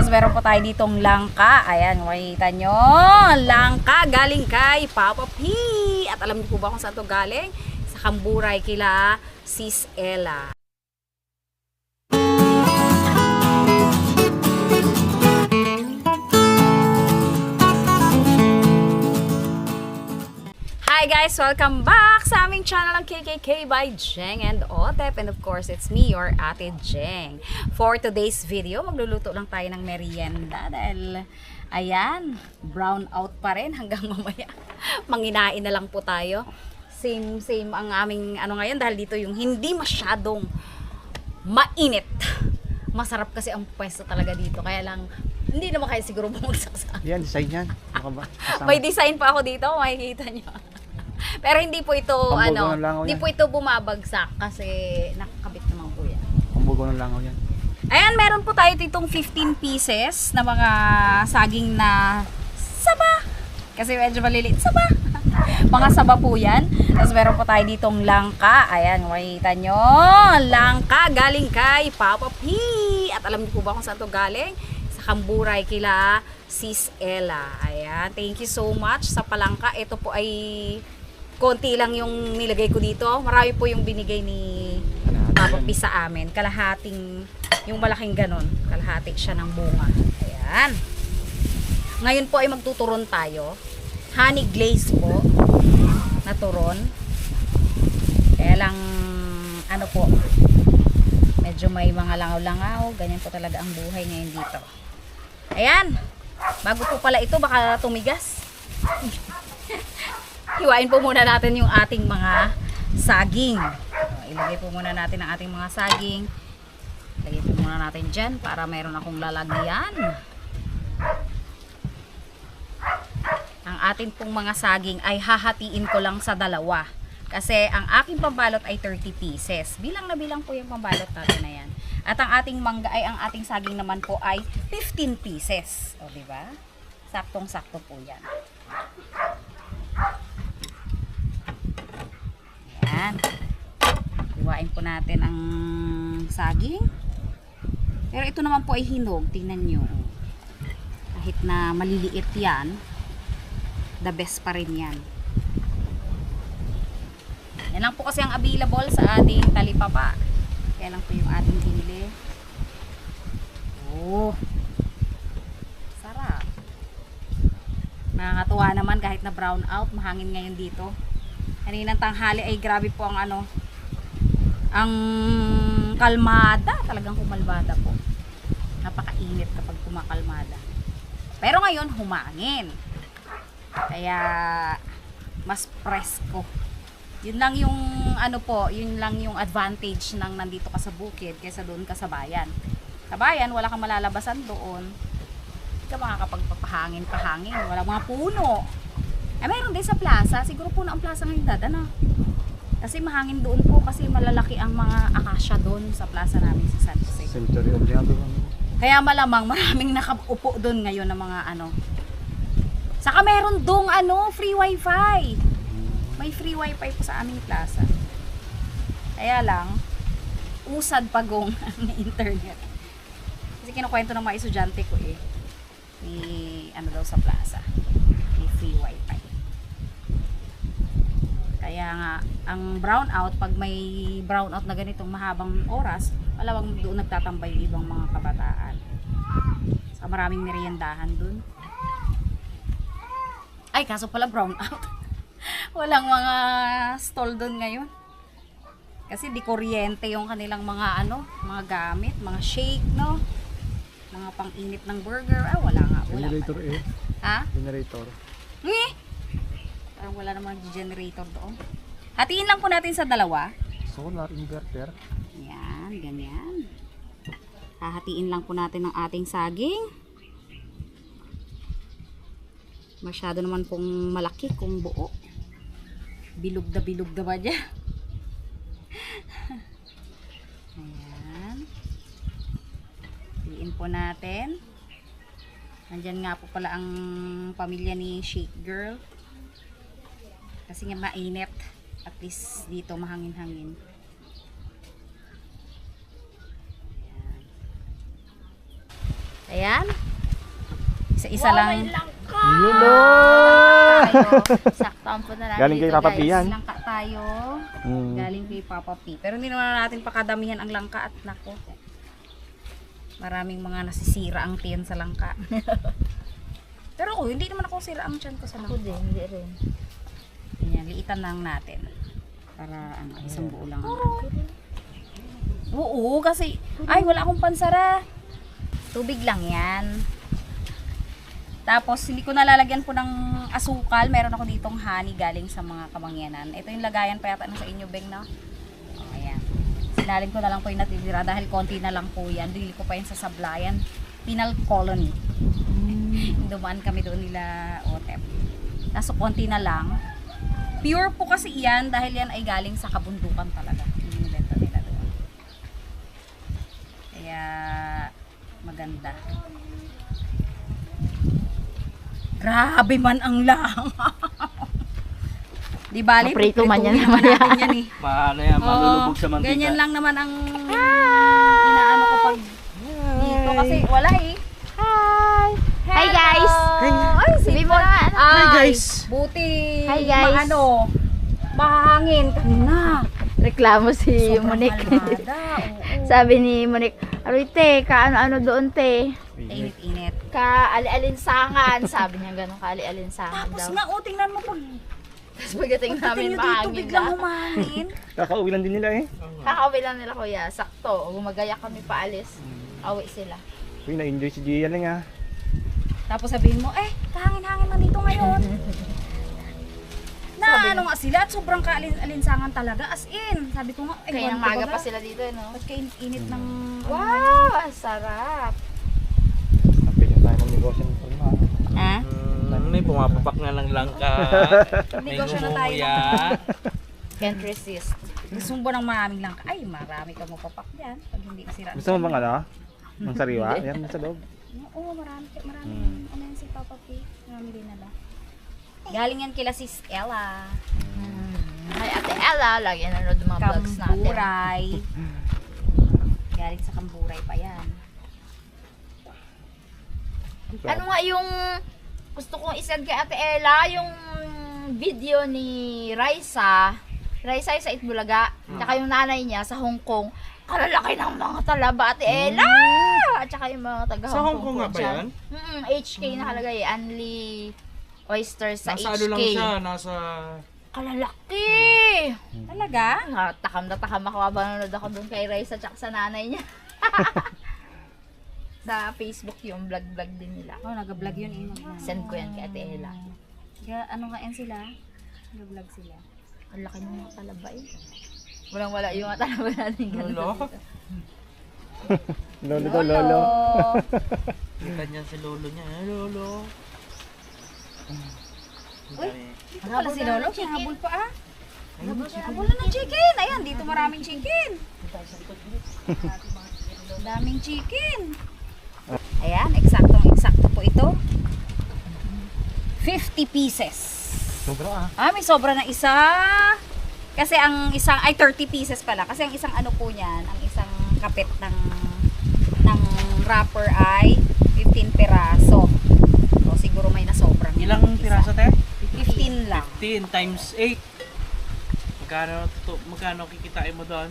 Tapos meron po tayo ditong langka. Ayan, makikita nyo. Langka galing kay Papa P. At alam niyo po ba kung saan to galing? Sa Kamburay kila Sis Ella. Hi guys! Welcome back sa aming channel ang KKK by Jeng and Otep. And of course, it's me, your Ate Jeng. For today's video, magluluto lang tayo ng merienda dahil, ayan, brown out pa rin hanggang mamaya. Manginain na lang po tayo. Same ang aming ano ngayon dahil dito yung hindi masyadong mainit. Masarap kasi ang pwesto talaga dito. Kaya lang, hindi naman kayo siguro bumagsak sa Yan, design yan. May design pa ako dito, makikita nyo. Pero hindi po ito, hindi po ito bumabagsak kasi nakakabit naman po yan. Pambugo ng langaw yan. Ayan, meron po tayo ditong 15 pieces na mga saging na saba. Kasi medyo maliliit, saba. Mga saba po yan. Tapos meron po tayo ditong langka. Ayan, makikita nyo. Langka galing kay Papa P. At alam niyo po ba kung saan to galing? Sa Kamburay kila Sis Ella. Ayan, thank you so much sa palangka. Ito po ay konti lang yung nilagay ko dito. Marami po yung binigay ni Papa P sa amin. Kalahating, yung malaking ganon. Kalahati siya ng bunga. Ayan. Ngayon po ay magtuturon tayo. Honey glaze po. Na turon. Kaya lang, ano po, medyo may mga langaw-langaw. Ganyan po talaga ang buhay ngayon dito. Ayan. Bago po pala ito, baka tumigas. Hiwain po muna natin yung ating mga saging. Ilagay po muna natin ang ating mga saging. Ilagay po muna natin dyan para mayroon akong lalagyan. Ang ating pong mga saging ay hahatiin ko lang sa dalawa. Kasi ang aking pambalot ay 30 pieces. Bilang na bilang po yung pambalot natin na yan. At ang ating mangga ay, ang ating saging naman po ay 15 pieces. O, diba? Saktong-sakto po yan. Ayan. Iwain po natin ang saging. Pero ito naman po ay hinog. Tingnan nyo. Kahit na maliliit yan, the best pa rin yan. Yan lang po kasi ang available sa ating talipapa. Kaya lang po yung ating binili. Oh. Sarap. Nakakatuwa naman kahit na brown out. Mahangin ngayon dito. Kaninang tanghali ay grabe po ang ang kalmada. Talagang kumalmada po. Napakainit kapag kumakalmada. Pero ngayon humangin. Kaya mas presko. Yun lang yung yun lang yung advantage ng nandito ka sa bukid kaysa doon ka sa bayan. Sa bayan, wala kang malalabasan doon. Hindi ka makakapagpapahangin-pahangin. Wala mga puno. Mayroon din sa plaza. Siguro puno ang plaza ngayon dadana. Kasi mahangin doon po kasi malalaki ang mga akasya doon sa plaza namin sa San Jose. Cemetery of the Other. Kaya malamang maraming nakaupo doon ngayon ng mga Saka meron dong free wifi. May free wifi po sa aming plaza. Kaya lang, usad pagong ang internet. Kasi kinukwento ng mga estudyante ko daw sa plaza. May free wifi. Kaya nga, ang brownout, pag may brownout na ganitong mahabang oras, malawang doon nagtatambay yung ibang mga kabataan. Saka maraming meriendahan doon. Ay, kaso pala brownout. Walang mga stall doon ngayon. Kasi di kuryente yung kanilang mga mga gamit, mga shake, no? Mga pang-init ng burger. Wala nga. Wala Generator Ha? Generator. Parang wala namang generator doon. Hatiin lang po natin sa dalawa. Solar inverter. Yan, ganyan. Hahatiin lang po natin ang ating saging. Masyado naman pong malaki kung buo. Bilog na ba dyan? Ayan. Hatiin po natin. Nandyan nga po pala ang pamilya ni Shake Girl. Kasi nga mainit. At least dito mahangin-hangin. Ayan. Ayan. Isa-isa lang. Yun o! Saktaan po na lang Galing kay dito, Papa guys. P yan. Langka tayo. Galing kay Papa P. Pero hindi naman natin pakadamihan ang langka at nako. Maraming mga nasisira ang tiyan sa langka. Pero ako, hindi naman ako sira ang tiyan ko sa Ako langka. din, hindi rin. Ayan, liitan lang natin. Para ang isang buo lang. Oo, kasi, ay wala akong pansara. Tubig lang yan. Tapos, hindi ko nalalagyan po ng asukal. Meron ako ditong honey galing sa mga kamangyanan. Ito yung lagayan pa yata sa inyo, Beng, no? Oh, ayan. Sinalin ko na lang po yung natitira dahil konti na lang po yan. Dili ko pa yan sa Sablayan. Penal Colony. Dumaan kami doon nila Otep. Kaso konti na lang. Pure po kasi yan dahil yan ay galing sa kabundukan talaga. Yung binibenta nila doon. Kaya maganda. Grabe man ang lang. Di bali, Maprito man yan naman mamaya. natin yan eh. Paano yan? Malulubog sa mantika. Ganyan lang naman ang inaano ko pag dito kasi wala eh. Hi! Hi guys! Ay, Sabi mo na ano? Hi guys! Buti. Hi, guys. Mahangin kanina. Reklamo si Sobrang Monique. kalmada, oo. Sabi ni Monique, Aroy te, kaano-ano doon te? Init-init. Kaali-alinsangan. Sabi niya ganun, kaali-alinsangan Tapos daw. nga, tingnan mo pag Tapos pagdating namin pagdating nyo dito, mahangin biglang na. humangin. Kakauwi lang din nila eh. Kakauwi lang nila kuya, sakto. Gumagaya kami paalis. Awi sila. Uy, na-enjoy si Gia lang ah. Tapos sabihin mo, kahangin-hangin man dito ngayon. Na ano nga sila at sobrang kaalinsangan talaga. As in, sabi ko nga, Kaya nang ganito maga ba pa ga? sila dito, no? Ba't kainit ng... Wow! Ang sarap! Sabi niyo tayo ng negosyo ng palma. Ha? May pumapapak na ng langka. May Negosyo na tayo. ngumuya. Can't resist. Gusto mo ba ng maraming lang? Ay, marami ka mapapak yan. Pag hindi sira. Gusto mo bang ano? Ang sariwa? Yan, sa loob. Oo, marami. Ano yan si Papa P? Marami din nila. Galing yan kila Sis Ella. Hi Ate Ella, lagi nanonood ng mga vlogs natin. Kamburay. Galing sa Kamburay pa yan. Ano nga yung gusto kong isend kay Ate Ella, yung video ni Raisa. Raisa ay sa Itbulaga. Tsaka yung nanay niya sa Hong Kong. Kalalaki ng mga talaba, Ate Ella! At saka yung mga taga Sa Hong Hong Kong Kong nga ba dyan. yan? HK nakalagay. Only oysters sa Nasa HK. ano lang siya, nasa... Kalalaki! Talaga? Takam na takam ako habang nanonood ako doon kay Raisa at sa nanay niya. Sa Facebook yung vlog-vlog din nila. Oh, nag-vlog yun eh. Send ko yan kay Ate Ella. Ano nga yan sila? Nag-vlog sila. Ang laki ng mga talaba eh. Walang wala yung mga talaba natin. Lolo? Lolo to, lolo. Kita niya si lolo niya. Lolo. Uy, dito pala si Lolo. Habol pa ah. Habol na ng chicken. Ayan, dito maraming chicken. Daming chicken. Ayan, eksakto po ito. 50 pieces. Sobra ah. May sobra na isa. Kasi ang isang, 30 pieces pala. Kasi ang isang ano po niyan, ang isang kapit ng wrapper ay 15 peraso. So, siguro may nasobrang. Ilang piraso te? 15 lang. 15 times 8. Magkano kikitain mo doon?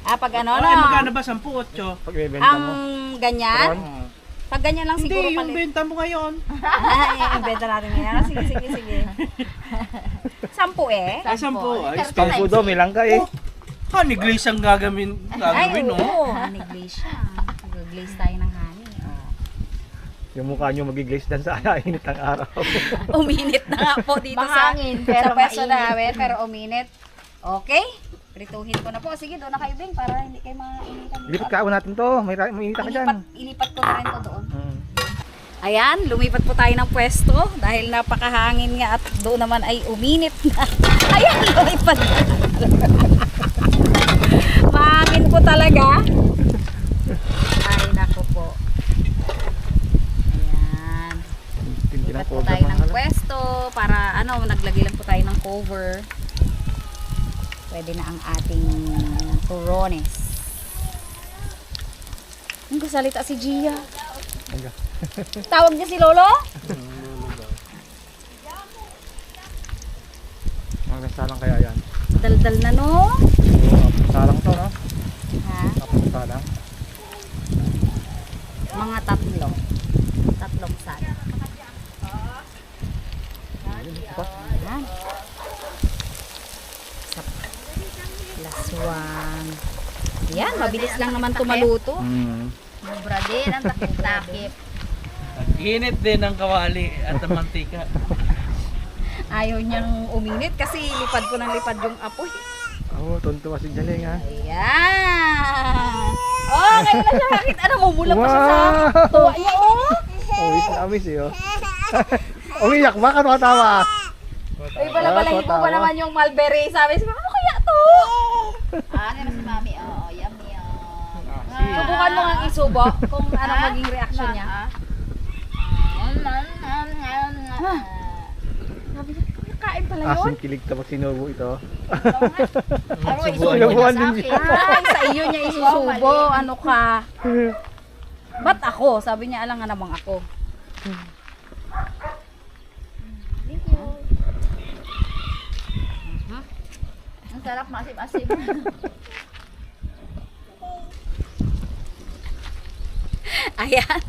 Pag ano, Ay, magkano ba? 10, 8? Pag ibenta ang mo. ganyan, Oo. pag ganyan lang Hindi, siguro yung palit. benta mo ngayon. Ay, ibenta natin ngayon. Sige. 10 eh. Ay, 10. Ay, Pampo daw, may langka eh. honey glaze ang gagawin, no? oo. Honey glaze siya. Mag-glaze tayo ng honey. Oh. Yung mukha nyo magiglaze dan sa init ng araw. Uminit na nga po dito Mahangin, sa pero pwesto mainit. namin, pero uminit. Okay? Prituhin ko na po. Sige, doon na kayo, Bing, para hindi kayo mainitan. Lipat kaon natin to. May inita ka dyan. Ilipat ko na rin to doon. Hmm. Ayan, lumipat po tayo ng pwesto dahil napakahangin nga at doon naman ay uminit na. Ayan, lumipat na. Mahangin po talaga. Ay, nako po. Ayan. Tindi Lipat ng po cover tayo ng mga kalan. pwesto para naglagay lang po tayo ng cover. Pwede na ang ating turones. Ang kasalita si Gia. Hanggang. Tawag niya si Lolo? Mga salang kaya yan. Daldal na no? Oo, salang to, no? Ha? Tapos salang. Mga tatlo. Tatlong sana. Ayan. Last one. Yan, mabilis lang naman tumaluto. Mubra din ang takip-takip. Init din ang kawali at ang mantika. Ayaw niyang uminit kasi lipad ko ng lipad yung apoy. Oo, tuntua si Jaling, ha? Ayan. Oh, ngayon na siya. Bakit? Ano, mumula pa siya sa Wow! tuwa niya, oh. Uwis na amis, eh, oh. Umiyak ba? Ano katawa? Uy, balabalahin mo ba naman yung mulberry? Sabi ko, ano kaya to? Ano na si Mami? Oo, yummy. Subukan mo nga isubo kung ano maging reaction niya. Sabi niya, kain pala yun? Asin kilig tapos sinubo ito. Ano, Subuan isubo niya. niya sa akin. Ay, sa iyo niya isusubo. Ano ka? Ba't ako? Sabi niya, alang nga namang ako. Thank you. Ang sarap, masim-asim. Ayan.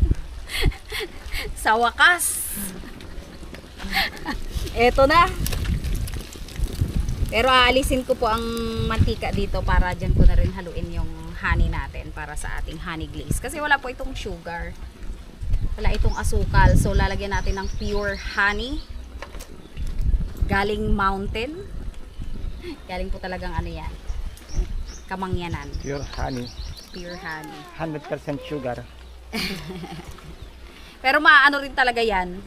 Sa wakas. Eto na. Pero aalisin ko po ang mantika dito para dyan ko na rin haluin yung honey natin para sa ating honey glaze. Kasi wala po itong sugar. Wala itong asukal. So lalagyan natin ng pure honey. Galing mountain. Galing po talagang ano yan. Kamangyanan. Pure honey. Pure honey. 100% sugar. Pero maano rin talaga yan.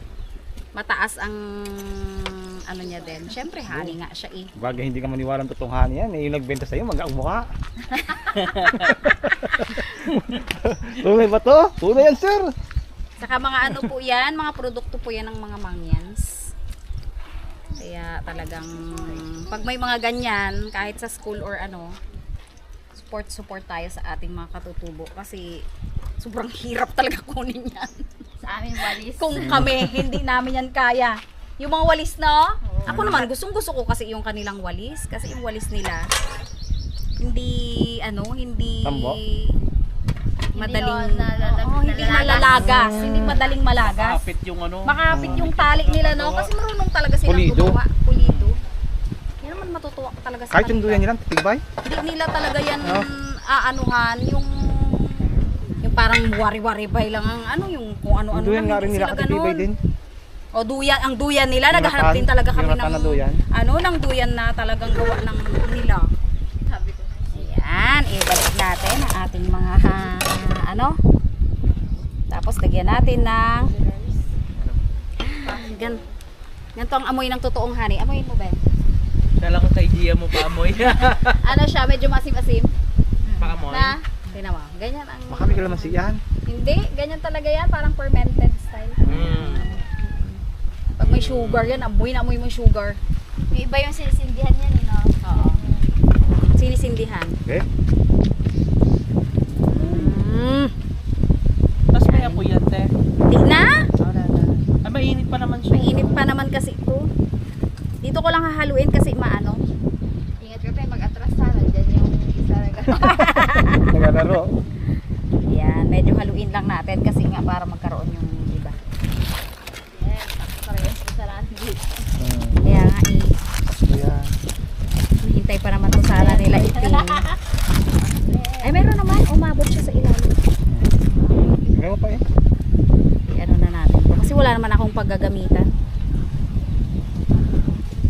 Mataas ang ano niya din. Siyempre honey nga siya eh. Bagay hindi ka maniwala ng totoong honey yan. Eh, yung nagbenta sa'yo, mag-aumukha. Tunay ba to? Tunay yan, sir. Saka mga ano po yan, mga produkto po yan ng mga mangyans. Kaya talagang pag may mga ganyan, kahit sa school or ano, support tayo sa ating mga katutubo. Kasi sobrang hirap talaga kunin yan. Sa amin walis. Kung kami, hindi namin yan kaya. Yung mga walis na, ako naman, gustong gusto ko kasi yung kanilang walis. Kasi yung walis nila, hindi, hindi Tambo? madaling, Hindi hindi malalagas. Hindi madaling malagas. Kapit yung ano. Makapit yung tali nila, no? Kasi marunong talaga silang Pulido. gumawa. Pulido. Yan naman matutuwa ko talaga sa Kahit yung kanila. duyan nilang titibay. Hindi nila talaga yan Oh. aanuhan, yung parang wari-wari lang ang yung kung ano-ano Yung duyan lang, nga rin hindi nila sila katitibay ganun. din. O duyan, ang duyan nila, Yung naghahanap ratan, din talaga kami yung ratan ng na duyan. ng duyan na talagang gawa ng nila. Sabi ko. Ayan, ibalik natin ang ating mga tapos lagyan natin ng ganito ang amoy ng totoong honey. Amoyin mo, Ben? Kala ko sa idea mo pa amoy. Ano siya, medyo masim-asim Paamoy. na, tingnan mo, ganyan ang Baka may kalamansi yan. hindi, ganyan talaga yan, parang fermented style. Pag may sugar yan, amoy na amoy mo yung sugar. May iba yung sinisindihan yan, no? Oo. Sinisindihan. Okay? Tapos may apoy yan, te. Di na! Ay, mainit pa naman siya. Mainit pa naman kasi ito. Dito ko lang hahaluin kasi maano. Ingat ka tayo, mag-atras sana. Diyan yung isa na Nagalaro. Yan, medyo haluin lang natin kasi nga para magkaroon yung iba. Yes, parehas ko sa lahat. Kaya nga Ayan. hintay pa naman to sana nila iting. Ay, meron naman. Umabot siya sa ilalim. Ngayon pa eh. I-ano na natin to. Kasi wala naman akong paggagamitan.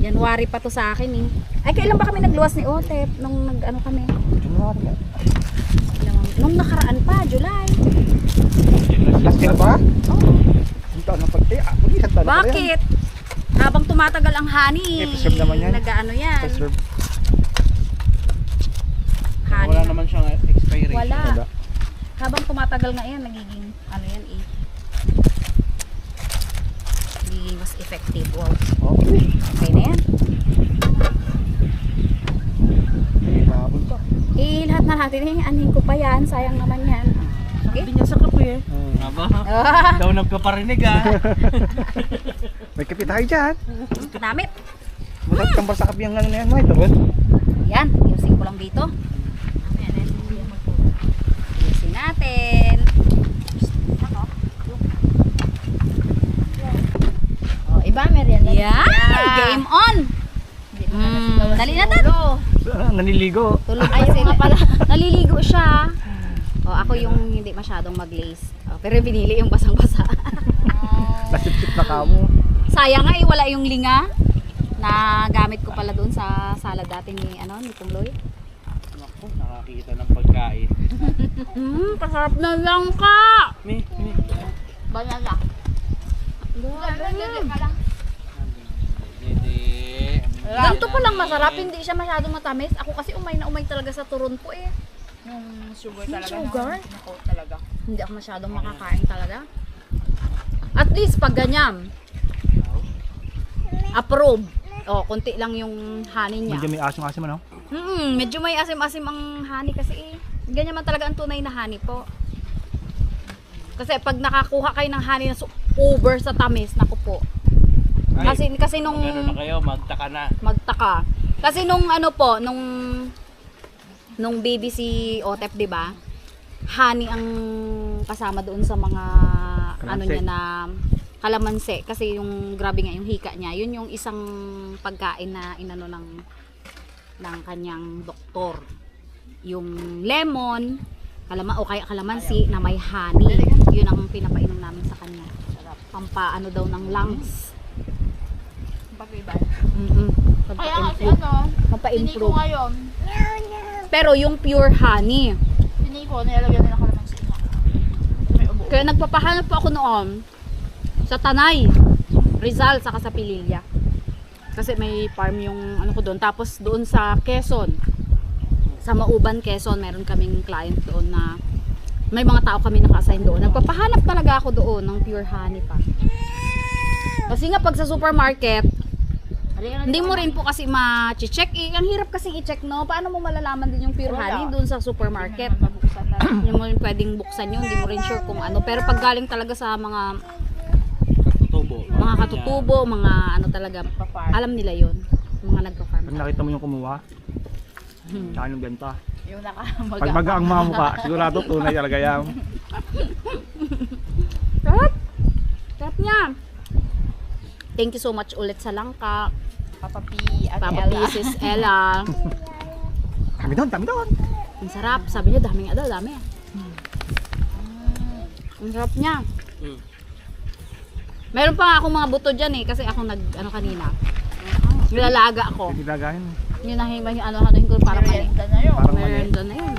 January pa to sa akin eh. Ay, kailan ba kami nagluwas ni Otep? Nung nag-ano kami? January na. Nung nakaraan pa, July. Last year ba? Oh, Ang taon na pag... Mag-isang taon na pala yan. bakit? Habang tumatagal ang honey, preserve naman yan. nag-ano yan. Preserve. Honey Wala na- naman siyang expiration. Wala. Wala. Habang tumatagal nga yan, nagiging ano yan eh. Nagiging mas effective. Wow. Okay. Okay na yan. Babon pa. Eh, lahat na natin eh. Anin ko pa yan. Sayang naman yan. Okay? Sabi niya sa kape. eh. Aba, daw nagkaparinig ah. May kape tayo dyan. Namit. Masarap kang sa kape ang ano na yan, may tawad. Yan, ayusin ko lang dito. Ayusin natin. Oh, iba merienda. Yan, game on. Dali na tan. Naniligo. Tulog pa sila. Naliligo siya. O, ako yung hindi masyadong mag-lace. Pero pinili yung basang-basa. Nasip-sip na kamo. Sayang nga wala yung linga na gamit ko pala doon sa salad dati ni Tong Loy. Naku, nakakita ng pagkain. Pasarap na langka. Mi. Banana. Hindi. Ganito pa lang masarap, hindi siya masyadong matamis. Ako kasi umay na umay talaga sa turon ko eh. Yung sugar talaga. Sugar? Nako talaga. Hindi ako masyadong makakain talaga. At least pag ganyan, approve. O, konti lang yung honey niya. Medyo may asong-asim ano? Medyo may asim-asim ang honey kasi eh. Ganyan man talaga ang tunay na honey po. Kasi pag nakakuha kayo ng honey na over sa tamis, naku po. Kasi nung Gano'n na kayo, magtaka na. magtaka. Kasi nung nung baby si Otep, 'di ba? Honey ang kasama doon sa mga ano Kalamansi. niya na kalamansi kasi yung grabe nga yung hika niya. Yun yung isang pagkain na inano ng kanyang doktor. Yung lemon, o kaya kalamansi na may honey. Yun ang pinapainom namin sa kanya. Pampaano daw ng lungs. Pag-ibal. Kaya kasi Pampa-improve. piniko ngayon. Pero yung pure honey. Piniko, nilalagyan nila kalamansi nga. May ubo. Kaya nagpapahanap po ako noon sa Tanay, Rizal, saka sa Pililla. Kasi may farm yung ano ko doon. Tapos doon sa Quezon, sa Mauban, Quezon, meron kaming client doon na may mga tao kami naka-assign doon. Nagpapahanap talaga ako doon ng pure honey pa. Kasi nga pag sa supermarket, hindi mo rin po kasi ma-check. Ang hirap kasi i-check, no? Paano mo malalaman din yung pure honey doon sa supermarket? Hindi mo rin pwedeng buksan yun. Hindi mo rin sure kung ano. Pero pag galing talaga sa mga katutubo, mga ano talaga, alam nila yun. Mga nagpa-farm. Pag nakita mo yung kumuha, tsaka yung benta. Yung Pag maga ang mga mukha, sigurado tunay talaga yan. Sarap! Sarap niya! Thank you so much ulit sa langka. Papa P at Papa Ella. Sis Ella. Dami doon. Ang sarap. Sabi niya, dami nga daw, dami. Ang sarap niya. Meron pa nga akong mga buto dyan eh, kasi ako kanina. Nilalaga ako. Tinilagahin. Yun ano ko para mali. Merienda na yun. Parang mali. Meron na yun.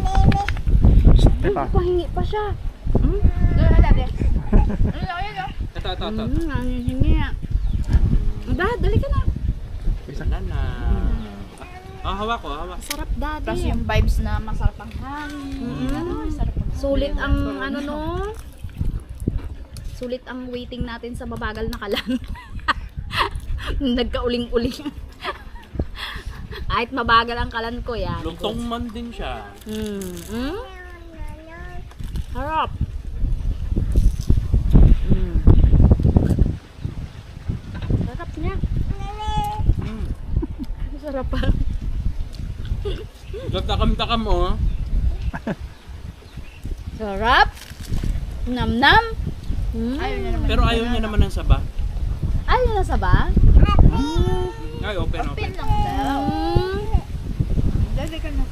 Ito. Pahingi pa siya. Doon na dati. Ayun. Ito. Hingi. Dali ka na. Isa. Na. Hawak ko. Sarap daddy. Tapos yung vibes na masarap ang hangin. Sarap ang Sulit ang sulit ang waiting natin sa mabagal na kalan. Nagkauling-uling. Kahit mabagal ang kalan ko yan. Lutong man din siya. Harap. Sarap niya. Sarap pa. Takam-takam oh. Sarap. Nam-nam. Ayaw niya naman. Pero ayaw niya naman ng saba. Ayaw na sa ba? Ay, open. Open lang daw. Dali ka na.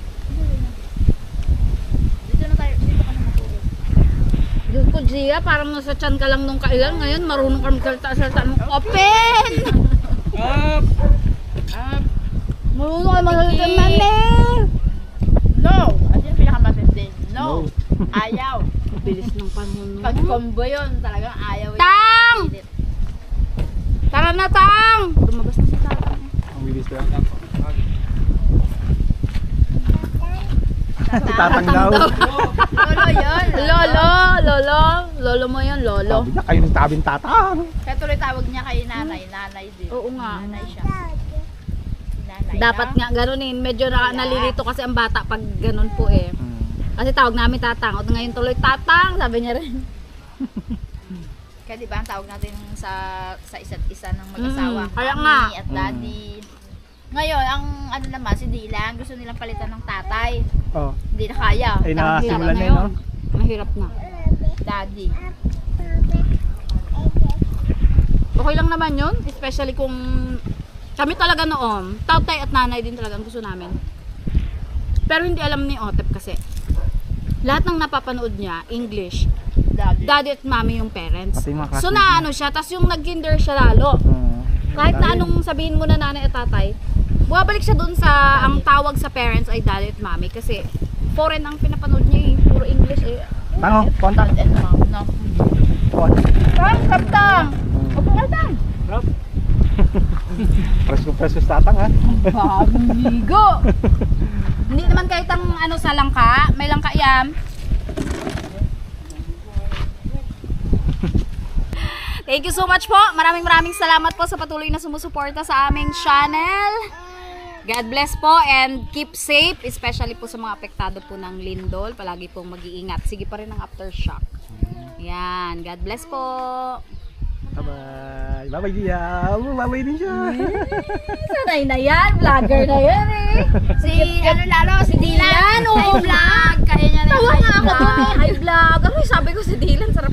Dito na tayo. Dito ka na matulog. Diyos ko, Gia, parang nasa tiyan ka lang nung kailan. Ngayon, marunong ka magsalita-salita ng open! Up! Marunong ka magsalita, mami! No! At yung pinakamatindi. No! Ayaw. Bilis ng panahon. Pag combo yun, talagang ayaw yun. Tang! Tara na, Tang! Lumabas na si Tang. Ang bilis ko yan. Tatang daw. Lolo yun. Lolo mo yun, lolo. Sabi niya, kayo ng tabing tatang. Kaya tuloy tawag niya kay nanay. Nanay din. Oo nga. Nanay siya. Nanay Dapat nga ganunin. Medyo nalilito kasi ang bata pag ganun po eh. Kasi tawag namin tatang. O ngayon tuloy tatang, sabi niya rin. Kaya di ba ang tawag natin sa isa't isa ng mag-asawa, kaya mommy nga. at daddy. Ngayon, ang ano naman, si Dylan, gusto nilang palitan ng tatay. Oh. Hindi na kaya. Ay, Tawag nakasimulan nila na yun, no? Mahirap na. Daddy. Okay lang naman yun, especially kung kami talaga noon, tatay at nanay din talaga ang gusto namin. Pero hindi alam ni Otep kasi. Lahat ng napapanood niya, English, Daddy. daddy at mommy yung parents. Pati yung mga So classmates na niya. ano siya, tas yung nag-kinder siya lalo. Kahit na anong sabihin mo na nanay at tatay, bumabalik siya dun sa, ang tawag sa parents ay daddy at mommy kasi foreign ang pinapanood niya eh, puro English eh. Tango, kontak. Dad and mom, no? Tang, kaptang! Opo ka tang! Presko tatang ha. Babigo! Hindi naman kahit ang ano sa langka, may langka yan. Thank you so much po. Maraming salamat po sa patuloy na sumusuporta sa aming channel. God bless po and keep safe, especially po sa mga apektado po ng lindol. Palagi pong mag-iingat. Sige pa rin ang aftershock. Yan. God bless po. Bye-bye. Bye-bye Dia. Bye-bye din siya. Sanay na yan. Vlogger na yan eh. Si, ano lalo, si Dylan. Dylan, oh. High vlog. Kaya niya na yung Tawa high nga ako vlog. doon eh. High vlog. Ano sabi ko si Dylan, sarap